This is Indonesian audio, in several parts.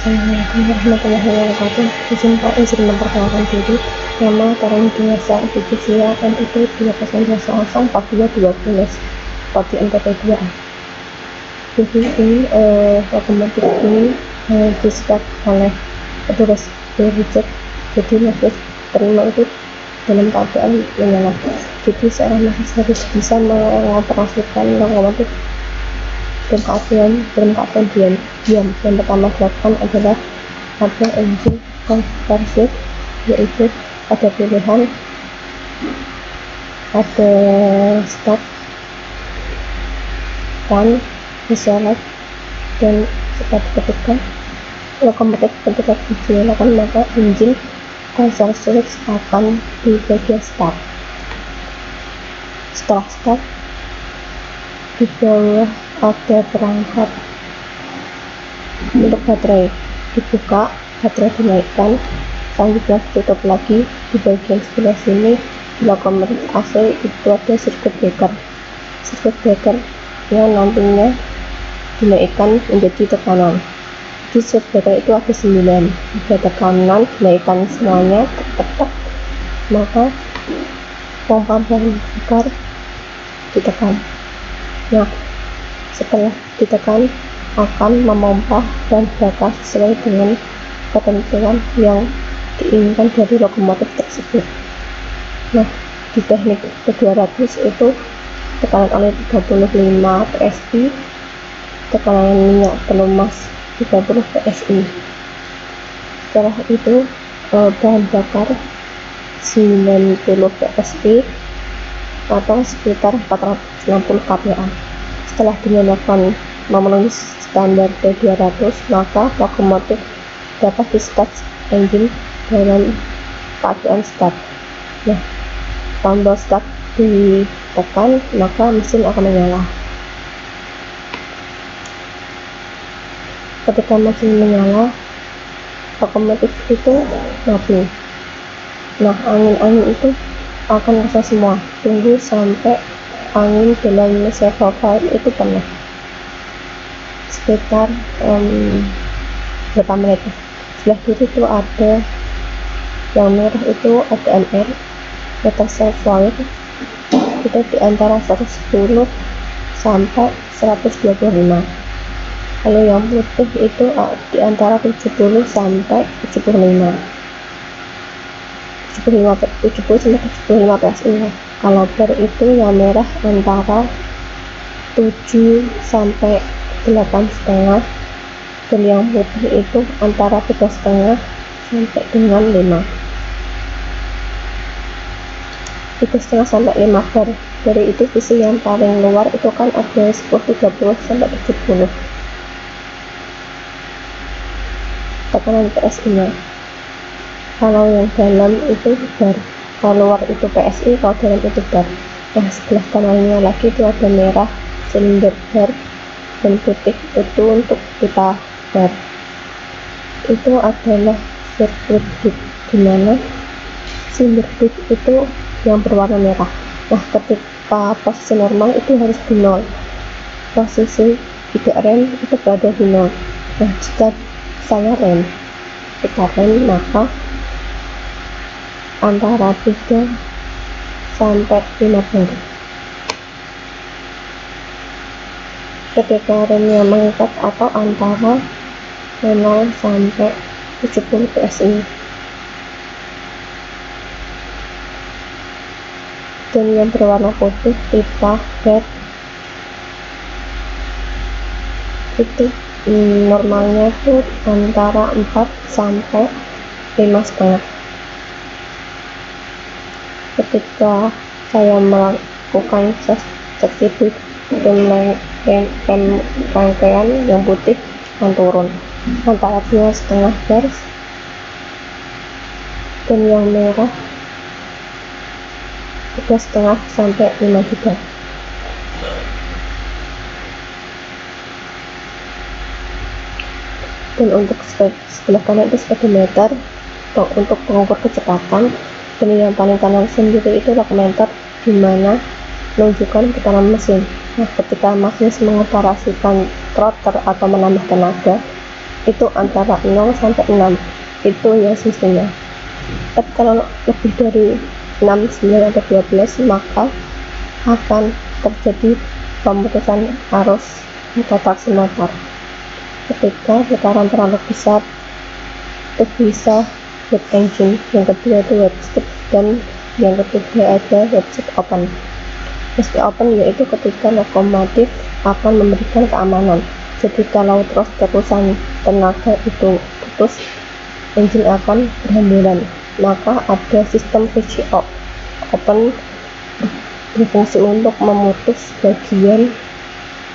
Assalamualaikum warahmatullahi wabarakatuh. Izin Pak, izin memperkenalkan diri. Nama Tarani Dinasa, Divisia NIP 20204212 Kode NPT 2A. Jadi ini lokomotif ini di start oleh petugas Richard. Jadi masih terima itu dalam keadaan menyala. Jadi seorang mahasiswa harus bisa mengoperasikan lokomotif dalam keadaan diam. Yang pertama dilakukan adalah ada engine conversion, yaitu ada pilihan ada start, run, select, dan setelah diketikkan lokomotif ketika dinyalakan maka engine conversion akan di bagian start. Setelah start, di bawah ada perangkat untuk baterai dibuka, baterai dinaikkan, selanjutnya ditutup lagi. Di bagian sebelah sini di lokomotif AC itu ada circuit breaker yang nantinya dinaikkan menjadi tekanan. Di circuit breaker itu ada 9, ada tekanan, dinaikkan semuanya, tepat, maka pompa bahan bakar ditekan. Nah, setelah ditekan akan memompa bahan bakar sesuai dengan ketentuan yang diinginkan dari lokomotif tersebut. Nah, di teknik ke-200 itu tekanan oleh 35 PSI, tekanan minyak pelumas 30 PSI. Setelah itu bahan bakar 90 PSI atau sekitar 460 kPa. Setelah dinyalakan memenuhi standar T200, maka lokomotif dapat di start engine dalam keadaan start. Nah, tombol start ditekan maka mesin akan menyala. Ketika mesin menyala, lokomotif itu mati. Nah, angin itu akan keluar semua. Tunggu sampai angin dalam servo valve itu penuh, sekitar berapa menit. Sebelah kiri itu ada yang merah, itu ada MR, meter servo itu di antara 110 sampai 125. Lalu yang putih itu di antara 70 sampai 75. 70 sampai 75 PSI. Kalau bar itu yang merah antara 7 sampai 8,5, dan yang putih itu antara 3,5 sampai dengan 5. 3,5 sampai 5 bar. Dari itu visi yang paling luar itu kan ada 10-30 sampai 70 tekanan PSI nya. Kalau yang dalam itu bar, kalau luar itu PSI, kalau dalam itu bar. Nah, sebelah kanannya lagi itu ada merah silinder bar, dan putih itu untuk pita bar. Itu adalah sirkuit deep, dimana silinder deep itu yang berwarna merah. Nah, ketika posisi normal itu harus di 0, posisi tidak rem itu berada di 0. Nah, jika saya kita rem maka antara 3 sampai 5 bar. Ketika remnya mengikat atau antara 0 sampai 70 PSI. Dan yang berwarna putih pita bar itu normalnya itu antara 4 sampai 5,5. Ketika saya melakukan cek titik dan rangkaian yang putih akan turun antara 2,5 bar, dan yang merah 3,5 sampai 5 juga. Dan untuk sebelah kanan itu speedometer untuk pengukur kecepatan, dan yang paling kanan sendiri itu lokomotor, dimana menunjukkan tekanan mesin. Nah, ketika mesin mengoperasikan trotter atau menambah tenaga, itu antara 0 sampai 6, itu ya sistemnya. Tapi kalau lebih dari 6, 9 atau 12 maka akan terjadi pemutusan arus atau traksi motor. Ketika putaran terlalu besar itu bisa heat engine, yang kedua itu heat stop, dan yang ketiga ada heat open. Heat open yaitu ketika lokomotif akan memberikan keamanan. Jadi kalau terus-terusan tenaga itu putus, engine akan berhamburan. Maka ada sistem switch off. Open berfungsi untuk memutus bagian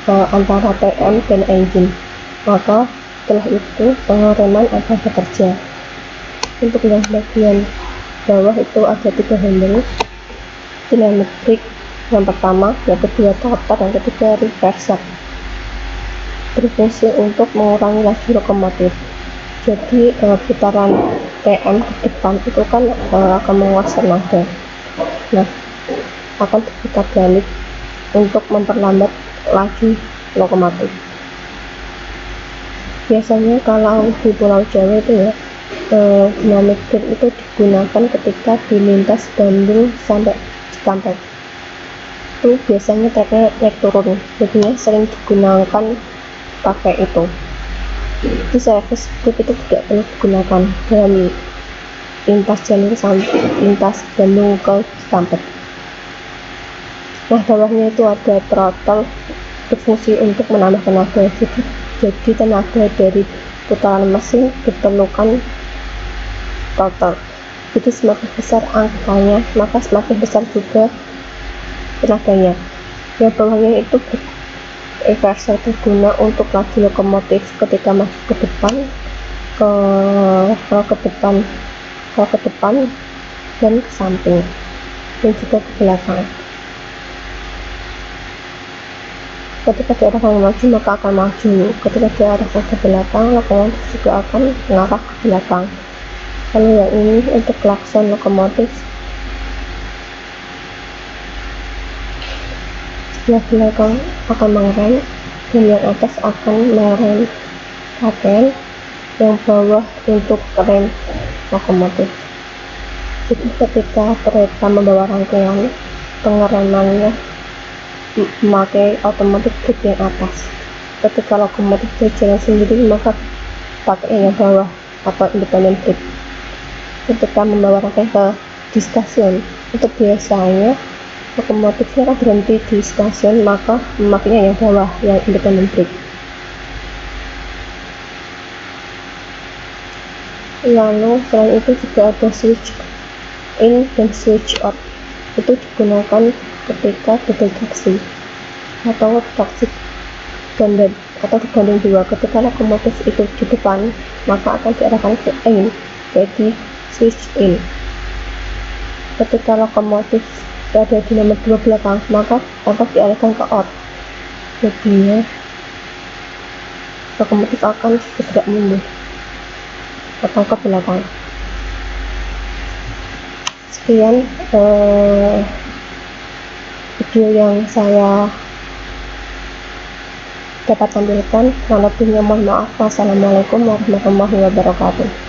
antara PM dan engine. Maka setelah itu pengereman akan bekerja. Untuk yang bagian bawah itu ada 3 handle: dynamic brake yang pertama, yang kedua starter, yang ketiga reverser. Berfungsi untuk mengurangi laju lokomotif. Jadi putaran PM ke depan itu kan akan menguasai tenaga. Nah, akan diputar balik untuk memperlambat laju lokomotif. Biasanya kalau di Pulau Jawa itu ya, dynamic brake itu digunakan ketika di lintas Bandung sampai Cikampek. Itu biasanya treknya naik turun, jadinya sering digunakan pakai itu. Di service brake itu tidak perlu digunakan dalam lintas jalur sampai lintas Bandung ke Cikampek. Nah, bawahnya itu ada throttle, berfungsi untuk menambah tenaga. Jadi tenaga dari putaran mesin diperlukan throttle. Jadi semakin besar angkanya, maka semakin besar juga tenaganya. Yang bawahnya itu reverser berguna untuk laju lokomotif ketika masuk ke depan, ke depan dan ke samping, dan juga ke belakang. Ketika diarahkan maju maka akan maju, ketika diarahkan ke belakang lokomotif juga akan mengarah ke belakang. Kalau yang ini untuk klakson lokomotif, yang belakang akan mengerem dan yang atas akan mengerem rem, yang bawah untuk rem lokomotif. Jadi ketika kereta membawa rangkaian, pengeremannya memakai otomatis brake yang atas. Ketika lokomotif berjalan sendiri maka pakai yang bawah atau independent brake. Ketika membawa rangkaian di stasiun, untuk biasanya lokomotifnya kan berhenti di stasiun, maka memakainya yang bawah, yang independent brake. Lalu selain itu juga ada switch in dan switch out. Itu digunakan ketika double traksi atau traksi ganda atau digandeng dua. Ketika lokomotif itu di depan maka akan diarahkan ke in, jadi switch in. Ketika lokomotif berada di nomor 2 belakang maka akan diarahkan ke out, jadinya lokomotif akan bergerak mundur atau ke belakang. Sekian video yang saya dapat tampilkan. Kurang lebihnya mohon maaf. Wassalamualaikum warahmatullahi wabarakatuh.